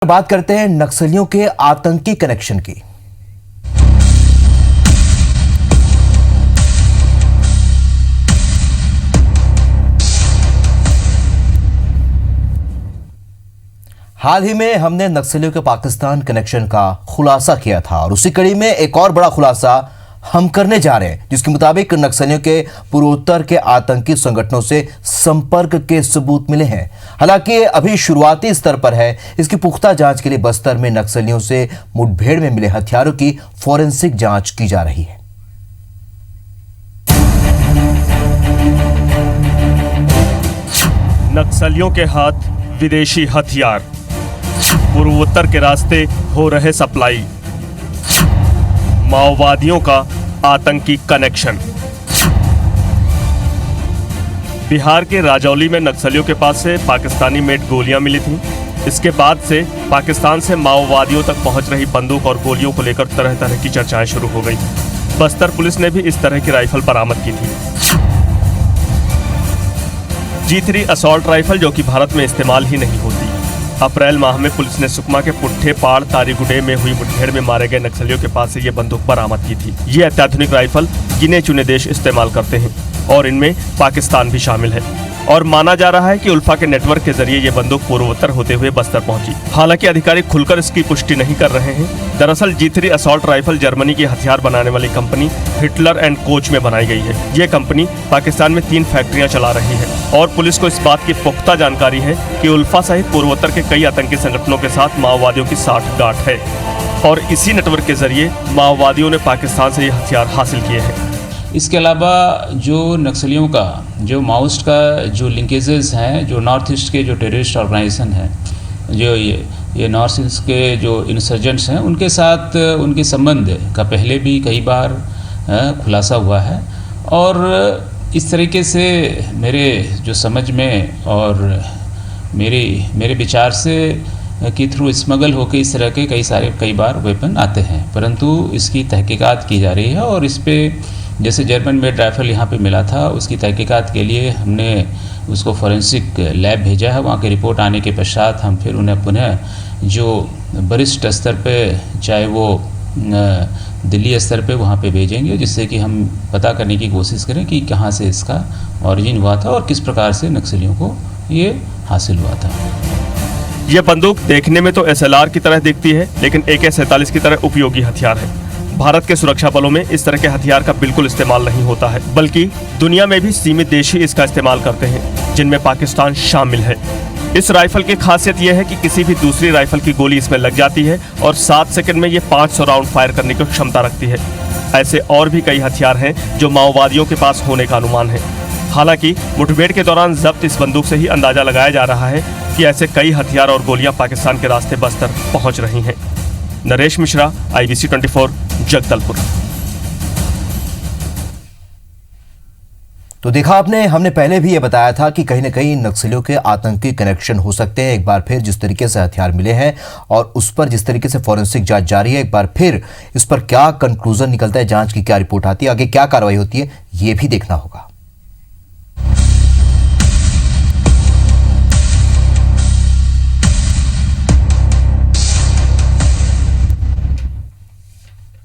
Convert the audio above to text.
बात करते हैं नक्सलियों के आतंकी कनेक्शन की। हाल ही में हमने नक्सलियों के पाकिस्तान कनेक्शन का खुलासा किया था और उसी कड़ी में एक और बड़ा खुलासा हम करने जा रहे हैं, जिसके मुताबिक नक्सलियों के पूर्वोत्तर के आतंकी संगठनों से संपर्क के सबूत मिले हैं। हालांकि ये अभी शुरुआती स्तर पर है। इसकी पुख्ता जांच के लिए बस्तर में नक्सलियों से मुठभेड़ में मिले हथियारों की फोरेंसिक जांच की जा रही है। नक्सलियों के हाथ विदेशी हथियार, पूर्वोत्तर के रास्ते हो रहे सप्लाई, माओवादियों का आतंकी कनेक्शन। बिहार के राजौली में नक्सलियों के पास से पाकिस्तानी मेड गोलियां मिली थीं। इसके बाद से पाकिस्तान से माओवादियों तक पहुंच रही बंदूक और गोलियों को लेकर तरह तरह की चर्चाएं शुरू हो गई। बस्तर पुलिस ने भी इस तरह की राइफल बरामद की थी। G3 असॉल्ट राइफल, जो कि भारत में इस्तेमाल ही नहीं होती। अप्रैल माह में पुलिस ने सुकमा के पुट्ठे पाड़ तारीगुडे में हुई मुठभेड़ में मारे गए नक्सलियों के पास से ये बंदूक बरामद की थी। ये अत्याधुनिक राइफल गिने चुने देश इस्तेमाल करते हैं और इनमें पाकिस्तान भी शामिल है और माना जा रहा है कि उल्फा के नेटवर्क के जरिए ये बंदूक पूर्वोत्तर होते हुए बस्तर पहुंची। हालांकि अधिकारी खुलकर इसकी पुष्टि नहीं कर रहे हैं। दरअसल G3 असॉल्ट राइफल जर्मनी की हथियार बनाने वाली कंपनी हिटलर एंड कोच में बनाई गई है। ये कंपनी पाकिस्तान में 3 फैक्ट्रियां चला रही है और पुलिस को इस बात की पुख्ता जानकारी है कि उल्फा सहित पूर्वोत्तर के कई आतंकी संगठनों के साथ माओवादियों की साठगांठ है और इसी नेटवर्क के जरिए माओवादियों ने पाकिस्तान से ये हथियार हासिल किए हैं। इसके अलावा जो नक्सलियों का, जो माओइस्ट का जो लिंकेजेस हैं, जो नॉर्थ ईस्ट के जो टेररिस्ट ऑर्गेनाइजेशन हैं, जो ये नॉर्थ ईस्ट के जो इंसर्जेंट्स हैं, उनके साथ उनके संबंध का पहले भी कई बार खुलासा हुआ है। और इस तरीके से मेरे जो समझ में और मेरे विचार से कि थ्रू स्मगल होकर इस तरह के कई बार वेपन आते हैं, परंतु इसकी तहकीकात की जा रही है। और इस पर जैसे जर्मन मेड राइफल यहाँ पे मिला था, उसकी तहकीकात के लिए हमने उसको फोरेंसिक लैब भेजा है। वहाँ की रिपोर्ट आने के पश्चात हम फिर उन्हें पुनः जो वरिष्ठ स्तर पे, चाहे वो दिल्ली स्तर पे, वहाँ पे भेजेंगे, जिससे कि हम पता करने की कोशिश करें कि कहाँ से इसका ऑरिजिन हुआ था और किस प्रकार से नक्सलियों को ये हासिल हुआ था। यह बंदूक देखने में तो SLR की तरह दिखती है, लेकिन AK-47 की तरह उपयोगी हथियार है। भारत के सुरक्षा बलों में इस तरह के हथियार का बिल्कुल इस्तेमाल नहीं होता है, बल्कि दुनिया में भी सीमित देश ही इसका इस्तेमाल करते हैं, जिनमें पाकिस्तान शामिल है। इस राइफल की खासियत यह है कि किसी भी दूसरी राइफल की गोली इसमें लग जाती है और 7 सेकंड में ये 500 राउंड फायर करने की क्षमता रखती है। ऐसे और भी कई हथियार हैं जो माओवादियों के पास होने का अनुमान है। हालांकि मुठभेड़ के दौरान जब्त इस बंदूक से ही अंदाजा लगाया जा रहा है कि ऐसे कई हथियार और गोलियां पाकिस्तान के रास्ते बस्तर पहुंच रही हैं। नरेश मिश्रा, IBC 24, जगदलपुर। तो देखा आपने, हमने पहले भी ये बताया था कि कहीं ना कहीं नक्सलियों के आतंकी कनेक्शन हो सकते हैं। एक बार फिर जिस तरीके से हथियार मिले हैं और उस पर जिस तरीके से फॉरेंसिक जांच जारी है, एक बार फिर इस पर क्या कंक्लूजन निकलता है, जांच की क्या रिपोर्ट आती है, आगे क्या कार्रवाई होती है, ये भी देखना होगा।